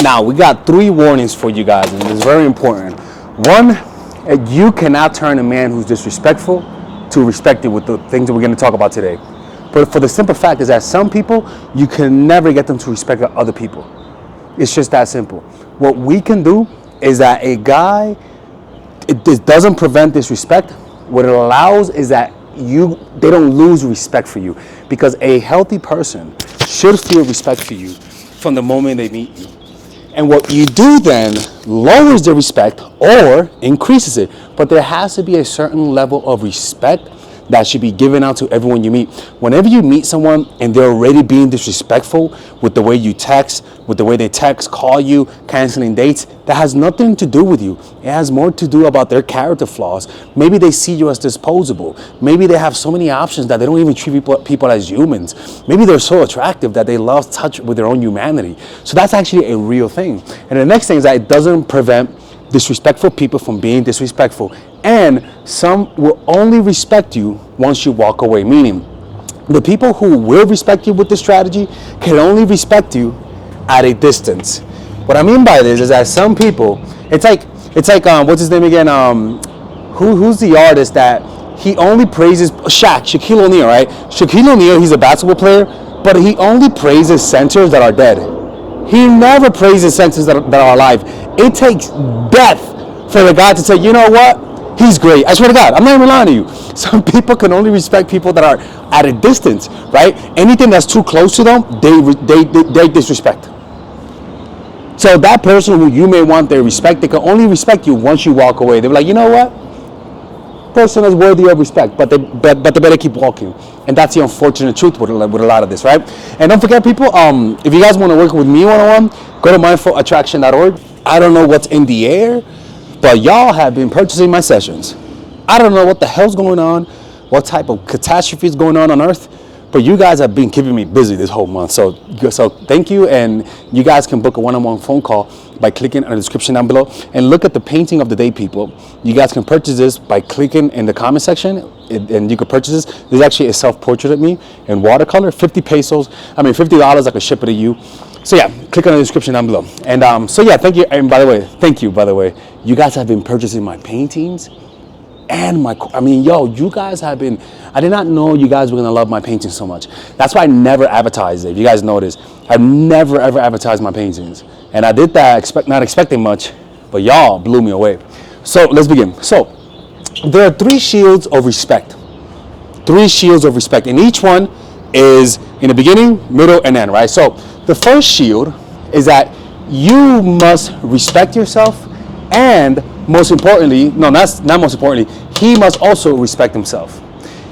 Now, we got 3 warnings for you guys, and it's very important. One, you cannot turn a man who's disrespectful to respected with the things that we're going to talk about today. But for the simple fact is that some people, you can never get them to respect other people. It's just that simple. What we can do is that a guy, this doesn't prevent disrespect. What it allows is that they don't lose respect for you, because a healthy person should feel respect for you from the moment they meet you. And what you do then lowers the respect or increases it. But there has to be a certain level of respect that should be given out to everyone you meet. Whenever you meet someone and they're already being disrespectful with the way you text, with the way they text, call you, canceling dates, that has nothing to do with you. It has more to do about their character flaws. Maybe they see you as disposable. Maybe they have so many options that they don't even treat people as humans. Maybe they're so attractive that they lose touch with their own humanity. So that's actually a real thing. And the next thing is that it doesn't prevent disrespectful people from being disrespectful. And some will only respect you once you walk away. Meaning, the people who will respect you with this strategy can only respect you at a distance. What I mean by this is that some people, it's like what's his name again? Who's the artist that he only praises Shaquille O'Neal, right? Shaquille O'Neal, he's a basketball player, but he only praises centers that are dead. He never praises centers that are alive. It takes death for the guy to say, you know what? He's great. I swear to God, I'm not even lying to you. Some people can only respect people that are at a distance, right? Anything that's too close to them, they disrespect. So that person who you may want their respect, they can only respect you once you walk away. They're like, you know what? Person is worthy of respect, but they better keep walking. And that's the unfortunate truth with a lot of this, right? And don't forget, people, if you guys want to work with me one-on-one, go to mindfulattraction.org. I don't know what's in the air, but y'all have been purchasing my sessions. I don't know what the hell's going on, what type of catastrophe is going on Earth, but you guys have been keeping me busy this whole month. So thank you, and you guys can book a one-on-one phone call by clicking on the description down below. And look at the painting of the day, people. You guys can purchase this by clicking in the comment section, and you can purchase this. There's actually a self-portrait of me in watercolor, 50 pesos. I mean, $50, I can ship it to you. So yeah, click on the description down below. And so yeah, thank you. And by the way, you guys have been purchasing my paintings and you guys have been, I did not know you guys were gonna love my paintings so much. That's why I never advertised it. If you guys notice, I never ever advertised my paintings. And I did that not expecting much, but y'all blew me away. So let's begin. So there are 3 shields of respect. 3 shields of respect. And each one is in the beginning, middle, and end, right? So the first shield is that you must respect yourself, and most importantly, not most importantly, he must also respect himself.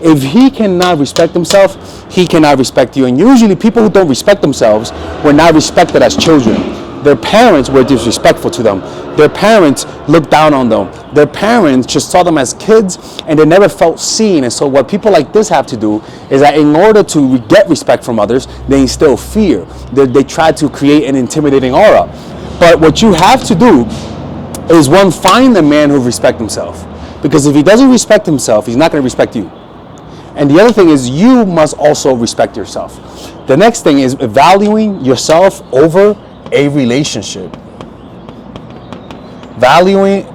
If he cannot respect himself, he cannot respect you. And usually people who don't respect themselves were not respected as children. Their parents were disrespectful to them. Their parents looked down on them. Their parents just saw them as kids, and they never felt seen. And so what people like this have to do is that in order to get respect from others, they instill fear. They try to create an intimidating aura. But what you have to do is, one, find a man who respects himself. Because if he doesn't respect himself, he's not going to respect you. And the other thing is, you must also respect yourself. The next thing is valuing yourself over a relationship. Valuing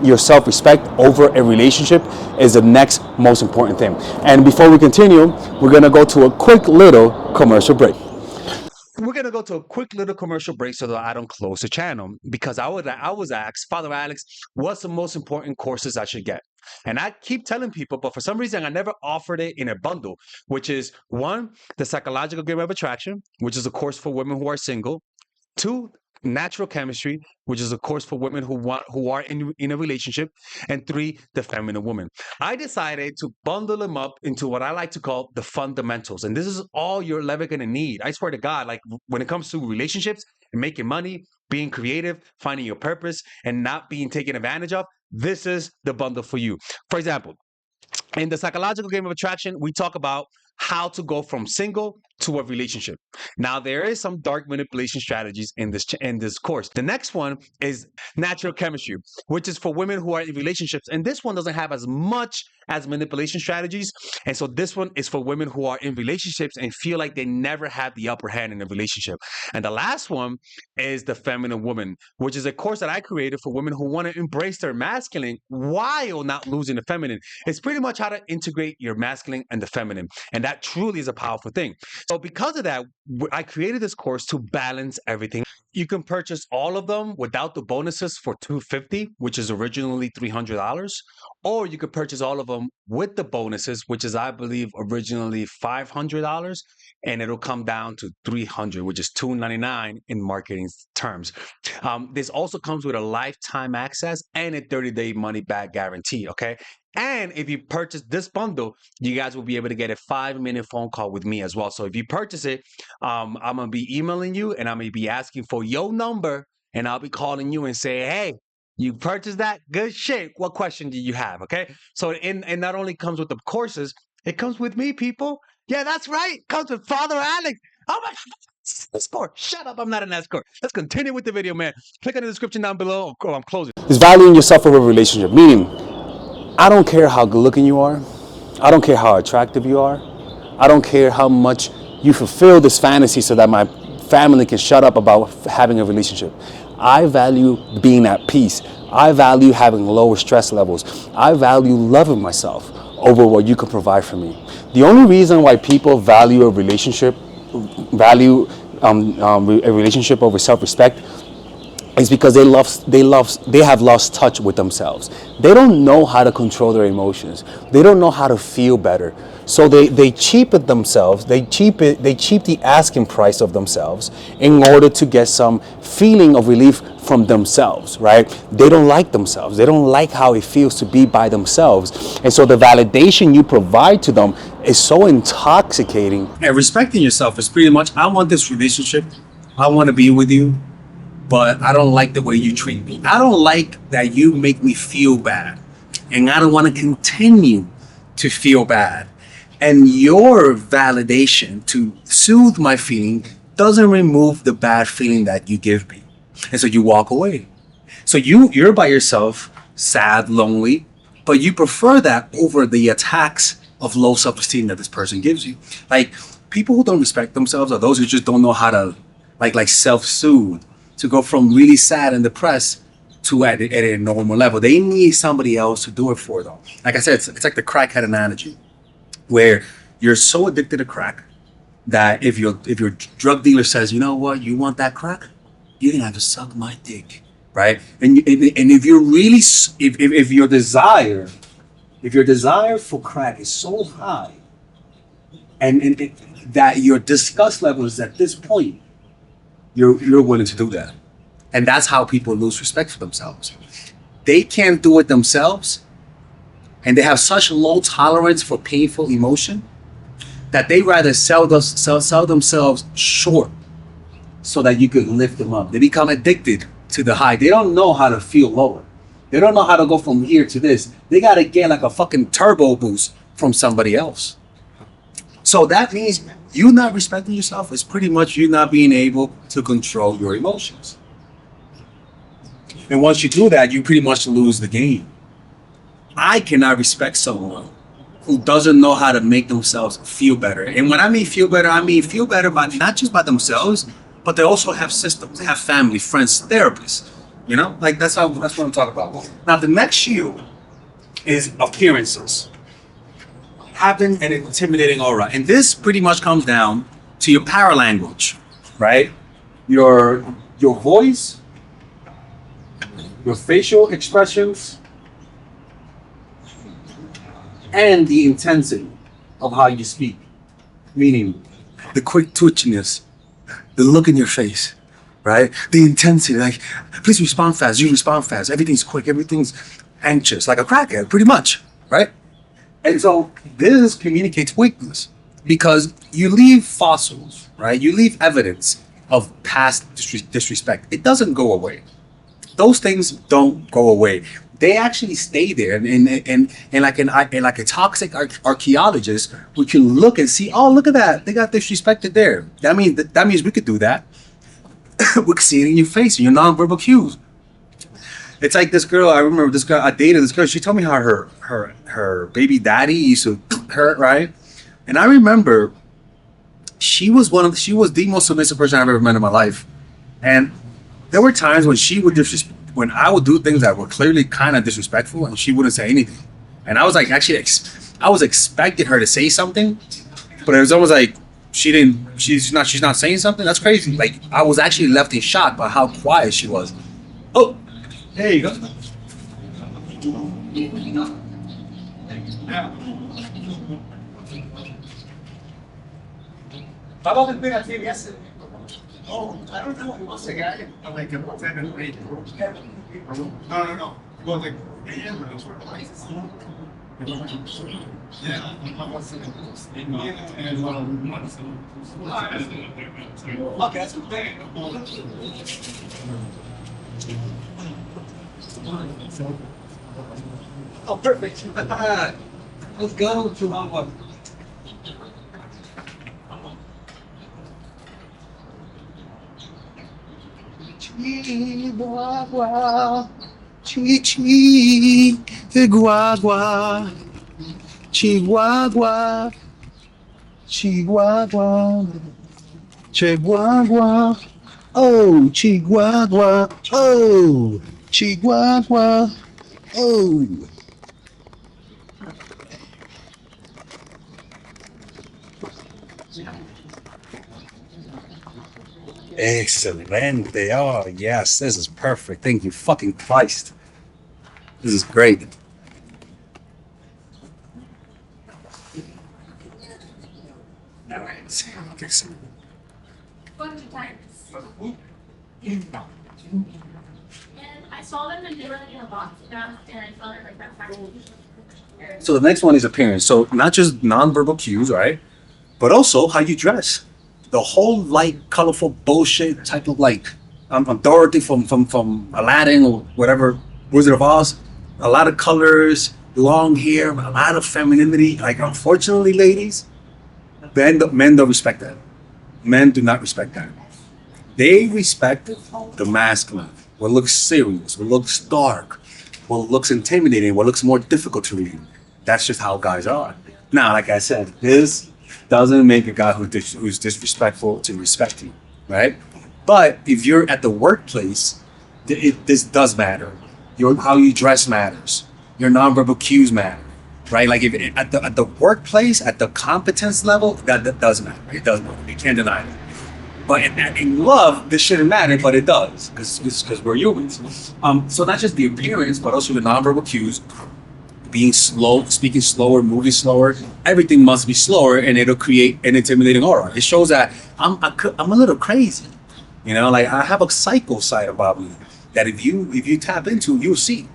your self-respect over a relationship is the next most important thing. And before we continue, we're going to go to a quick little commercial break. We're going to go to a quick little commercial break so that I don't close the channel, because I was asked, Father Alex, what's the most important courses I should get? And I keep telling people, but for some reason, I never offered it in a bundle, which is 1, the Psychological Game of Attraction, which is a course for women who are single. 2, Natural Chemistry, which is a course for women who are in a relationship. And 3, the Feminine Woman. I decided to bundle them up into what I like to call the fundamentals. And this is all you're ever going to need. I swear to God, like when it comes to relationships and making money, being creative, finding your purpose, and not being taken advantage of, this is the bundle for you. For example, in the Psychological Game of Attraction, we talk about how to go from single to a relationship. Now, there is some dark manipulation strategies in this course. The next one is Natural Chemistry, which is for women who are in relationships. And this one doesn't have as much as manipulation strategies. And so this one is for women who are in relationships and feel like they never have the upper hand in a relationship. And the last one is the feminine woman, which is a course that I created for women who want to embrace their masculine while not losing the feminine. It's pretty much how to integrate your masculine and the feminine. And that truly is a powerful thing. So because of that, I created this course to balance everything. You can purchase all of them without the bonuses for $250, which is originally $300, or you could purchase all of them with the bonuses, which is, I believe, originally $500, and it'll come down to $300, which is $299 in marketing terms. This also comes with a lifetime access and a 30-day money-back guarantee, okay? And if you purchase this bundle, you guys will be able to get a 5-minute phone call with me as well. So if you purchase it, I'm going to be emailing you and I'm going to be asking for your number, and I'll be calling you and say, hey, you purchased that? Good shit. What question do you have? Okay. So and not only comes with the courses, it comes with me, people. Yeah, that's right. It comes with Father Alex. Oh my God. Escort. Shut up. I'm not an escort. Let's continue with the video, man. Click on the description down below. Oh, I'm closing. It's valuing yourself over a relationship, meaning I don't care how good looking you are. I don't care how attractive you are. I don't care how much you fulfill this fantasy so that my family can shut up about having a relationship. I value being at peace. I value having lower stress levels. I value loving myself over what you can provide for me. The only reason why people value a relationship, a relationship over self-respect, is because they have lost touch with themselves. They don't know how to control their emotions. They don't know how to feel better. So they cheapen themselves. They cheap the asking price of themselves in order to get some feeling of relief from themselves, right? They don't like themselves. They don't like how it feels to be by themselves. And so the validation you provide to them is so intoxicating. And respecting yourself is pretty much, I want this relationship. I want to be with you, but I don't like the way you treat me. I don't like that you make me feel bad. And I don't want to continue to feel bad. And your validation to soothe my feeling doesn't remove the bad feeling that you give me. And so you walk away. So you're by yourself, sad, lonely, but you prefer that over the attacks of low self-esteem that this person gives you. Like, people who don't respect themselves are those who just don't know how to like self-soothe, to go from really sad and depressed to at a normal level. They need somebody else to do it for them. Like I said, it's like the crackhead analogy, where you're so addicted to crack that if your drug dealer says, you know what, you want that crack, you're gonna have to suck my dick, right? And if you're really, if your desire for crack is so high, and that your disgust level is at this point, you're willing to do that. And that's how people lose respect for themselves. They can't do it themselves, and they have such low tolerance for painful emotion that they rather sell themselves short so that you could lift them up. They become addicted to the high. They don't know how to feel lower. They don't know how to go from here to this. They gotta get like a fucking turbo boost from somebody else. So that means you not respecting yourself is pretty much you not being able to control your emotions. And once you do that, you pretty much lose the game. I cannot respect someone who doesn't know how to make themselves feel better. And when I mean feel better by not just by themselves, but they also have systems. They have family, friends, therapists. You know, like that's what I'm talking about. Now the next shield is appearances. Having an intimidating aura. And this pretty much comes down to your paralanguage, right? Your voice, your facial expressions, and the intensity of how you speak. Meaning the quick twitchiness, the look in your face, right? The intensity, like, please respond fast, you respond fast, everything's quick, everything's anxious, like a crackhead, pretty much, right? And so this communicates weakness because you leave fossils, right? You leave evidence of past disrespect. It doesn't go away. Those things don't go away. They actually stay there. And like a toxic archaeologist, we can look and see, oh, look at that. They got disrespected there. That means we could do that. We can see it in your face, in your nonverbal cues. It's like this girl. I remember this girl. I dated this girl. She told me how her baby daddy used to her, right? And I remember she was the most submissive person I've ever met in my life. And there were times when when I would do things that were clearly kind of disrespectful, and she wouldn't say anything. And I was like, actually, I was expecting her to say something, but it was almost like she's not saying something. That's crazy. Like, I was actually left in shock by how quiet she was. Oh, there you go. How about the thing I gave yesterday? Oh, I don't know. It was a guy like a 7 or 8. No. It was like 8 years ago. Yeah. Okay, that's okay. Oh, perfect. Let's go to one. Chihuahua, Chihuahua, Chihuahua, Chihuahua, Chihuahua, oh, Chihuahua, oh, Chihuahua, oh. Excelente. Oh, yes, this is perfect. Thank you, fucking Christ. This is great. All right. Okay, so. Bunch of times. And I saw them and they were like in a box now, and I felt it like that package. So the next one is appearance. So not just nonverbal cues, right? But also how you dress. The whole light, colorful bullshit type of like, I'm Dorothy from Aladdin or whatever, Wizard of Oz. A lot of colors, long hair, a lot of femininity. Like, unfortunately, ladies, men don't respect that. Men do not respect that. They respect the masculine, what looks serious, what looks dark, what looks intimidating, what looks more difficult to read. That's just how guys are. Now, like I said, this doesn't make a guy who's disrespectful to respect you, right? But if you're at the workplace, this does matter. How you dress matters. Your nonverbal cues matter, right? Like, if at the workplace, at the competence level, that does matter. It does matter. You can't deny it. But in love, this shouldn't matter, but it does, because we're humans. So not just the appearance, but also the nonverbal cues. Being slow, speaking slower, moving slower, everything must be slower, and it'll create an intimidating aura. It shows that I'm a little crazy, you know. Like, I have a psycho side about me that if you tap into, you'll see.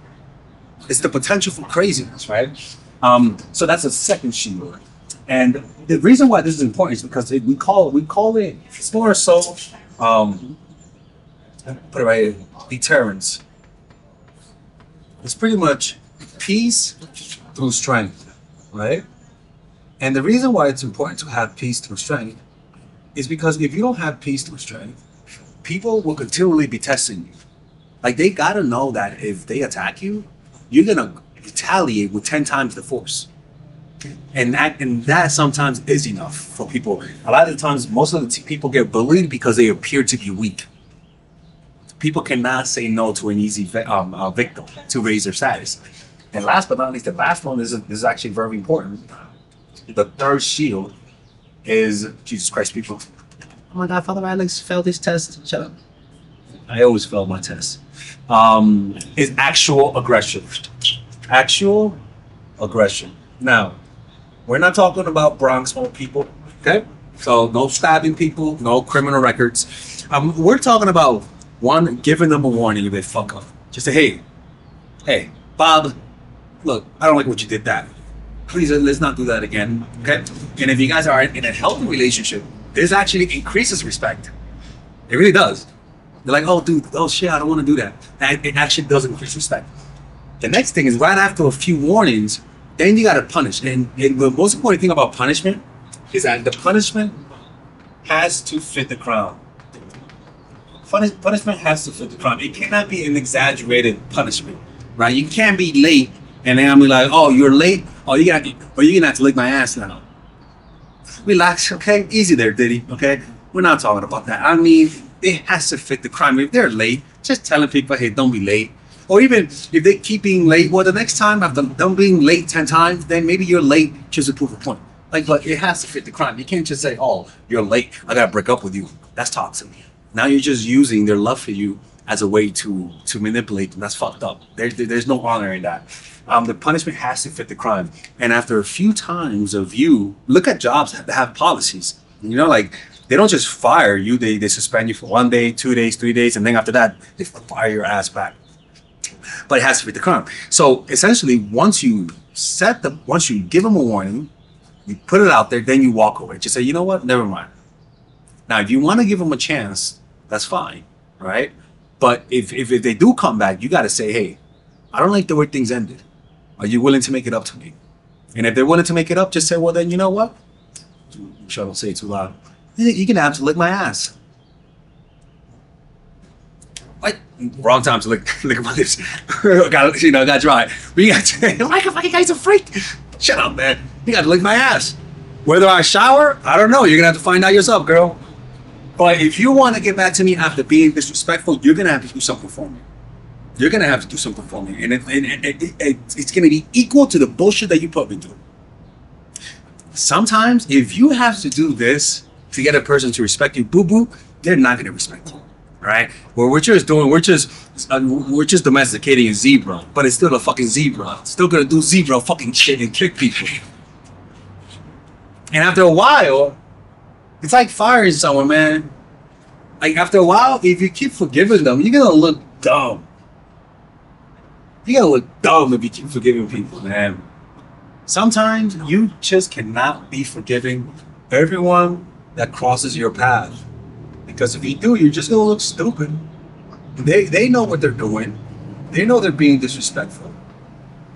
It's the potential for craziness, right? So that's a second shield, and the reason why this is important is because we call it, it's more so put it right, deterrence. It's pretty much peace through strength, right? And the reason why it's important to have peace through strength is because if you don't have peace through strength, people will continually be testing you. Like, they gotta know that if they attack you, you're gonna retaliate with 10 times the force. And that sometimes is enough for people. A lot of the times, most of the people get bullied because they appear to be weak. People cannot say no to an easy victim to raise their status. And last but not least, the last one is actually very important. The third shield is, Jesus Christ, people. Oh my God, Father Alex failed his test. Shut up. I always fail my tests. Is actual aggression. Actual aggression. Now, we're not talking about Bronx people, okay? So no stabbing people, no criminal records. We're talking about, one, giving them a warning if they fuck up. Just say, hey, Bob, look, I don't like what you did that. Please, let's not do that again, okay? And if you guys are in a healthy relationship, this actually increases respect. It really does. They're like, oh, dude, oh shit, I don't want to do that. And it actually does increase respect. The next thing is, right after a few warnings, then you gotta punish. And the most important thing about punishment is that the punishment has to fit the crowd. punishment has to fit the crime. It cannot be an exaggerated punishment, right? You can't be late and then I'm like, oh, you're late. Oh, you're gonna have to lick my ass now. Relax, okay? Easy there, Diddy. Okay, we're not talking about that. I mean, it has to fit the crime. If they're late, just telling people, hey, don't be late. Or even if they keep being late, well, the next time after them being late 10 times, then maybe you're late just to prove a point. Like, but it has to fit the crime. You can't just say, oh, you're late, I gotta break up with you. That's toxic. Now you're just using their love for you as a way to manipulate them. That's fucked up. There's no honor in that. The punishment has to fit the crime. And after a few times of you, look at jobs that have policies. You know, like they don't just fire you, they suspend you for 1 day, 2 days, 3 days, and then after that, they fire your ass back. But it has to fit the crime. So essentially, once you give them a warning, you put it out there, then you walk away. Just say, you know what, never mind. Now, if you want to give them a chance, that's fine, right? But if they do come back, you got to say, hey, I don't like the way things ended. Are you willing to make it up to me? And if they're willing to make it up, just say, well, then you know what? I'm sure I don't say it too loud. You're going to have to lick my ass. What? Wrong time to lick my lips. got dry. But you got to, like a fucking guy's a freak. Shut up, man. You got to lick my ass. Whether I shower, I don't know. You're going to have to find out yourself, girl. But if you want to get back to me after being disrespectful, you're going to have to do something for me. You're going to have to do something for me. And it's going to be equal to the bullshit that you put me through. Sometimes, if you have to do this to get a person to respect you, boo-boo, they're not going to respect you. Right? Well, we're just domesticating a zebra, but it's still a fucking zebra. It's still going to do zebra fucking shit and kick people. And after a while, it's like firing someone, man. Like after a while, if you keep forgiving them, you're gonna look dumb. You're gonna look dumb if you keep forgiving people, man. Sometimes you just cannot be forgiving everyone that crosses your path. Because if you do, you're just gonna look stupid. They know what they're doing. They know they're being disrespectful.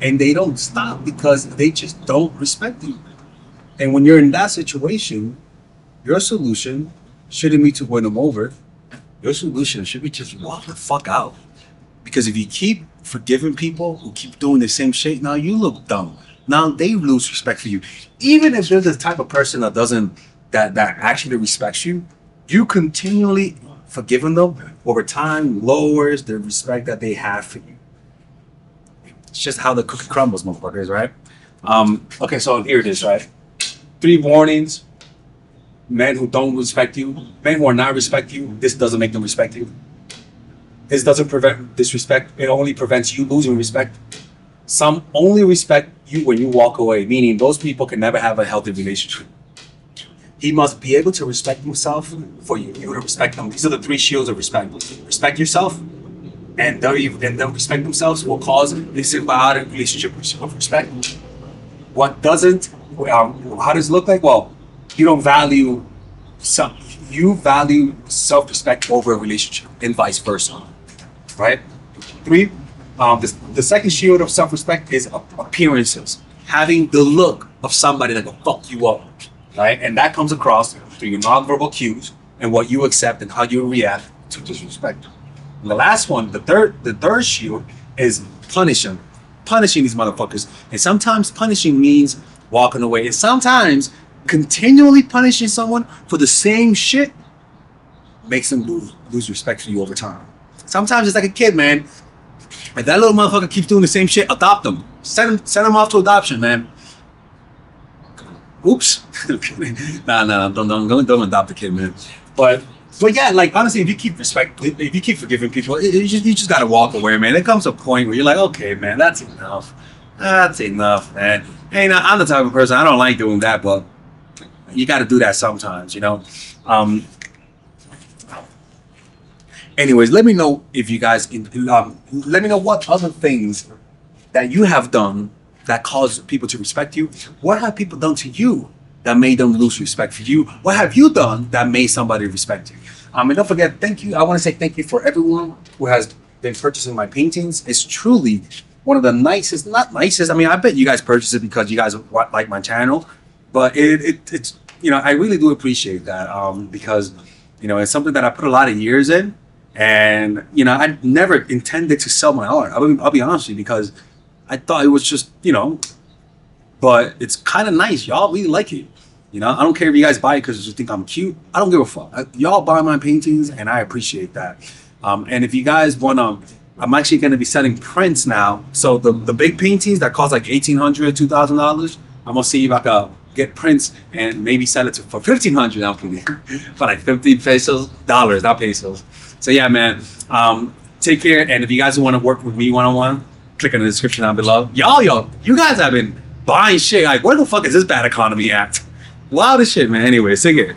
And they don't stop because they just don't respect you. And when you're in that situation, your solution shouldn't be to win them over. Your solution should be just walk the fuck out. Because if you keep forgiving people who keep doing the same shit, now you look dumb. Now they lose respect for you. Even if they're the type of person that actually respects you, you continually forgiving them over time lowers the respect that they have for you. It's just how the cookie crumbles, motherfuckers, right? Okay, so here it is, right? 3 warnings. Men who don't respect you, men who are not respect you, this doesn't make them respect you. This doesn't prevent disrespect, it only prevents you losing respect. Some only respect you when you walk away, meaning those people can never have a healthy relationship. He must be able to respect himself for you to respect them. These are the 3 shields of respect. Respect yourself, and them respect themselves will cause a symbiotic relationship of respect. What doesn't, how does it look like? Well, you value self-respect over a relationship and vice versa, right? 3, the second shield of self-respect is appearances. Having the look of somebody that will fuck you up, right? And that comes across through your nonverbal cues and what you accept and how you react to disrespect. And the last one, the third shield is punishing these motherfuckers. And sometimes punishing means walking away. And sometimes continually punishing someone for the same shit makes them lose respect for you over time. Sometimes it's like a kid, man. If that little motherfucker keeps doing the same shit, adopt them. Send them off to adoption, man. Oops. Nah, don't adopt the kid, man. But yeah, like honestly, if you keep forgiving people, you just gotta walk away, man. There comes a point where you're like, okay, man, that's enough. That's enough, man. Hey, now, I'm the type of person, I don't like doing that, but you got to do that sometimes, you know. Anyways, let me know if you guys, let me know what other things that you have done that cause people to respect you. What have people done to you that made them lose respect for you? What have you done that made somebody respect you? And don't forget, thank you. I want to say thank you for everyone who has been purchasing my paintings. It's truly one of the nicest, not nicest. I mean, I bet you guys purchase it because you guys like my channel, but it's, you know, I really do appreciate that because, you know, it's something that I put a lot of years in. And you know, I never intended to sell my art. I'll be honest with you, because I thought it was just, you know, but it's kind of nice. Y'all really like it. You know, I don't care if you guys buy it because you think I'm cute. I don't give a fuck. Y'all buy my paintings, and I appreciate that. And if you guys wanna, I'm actually gonna be selling prints now. So the big paintings that cost like $1,800, $2,000, I'm gonna see if I can get prints and maybe sell it for $1,500 now for like 50 pesos, dollars, not pesos. So yeah, man. Take care. And if you guys want to work with me one-on-one, click in the description down below. Y'all, you guys have been buying shit. Like, where the fuck is this bad economy at? Wild as shit, man. Anyway, take care.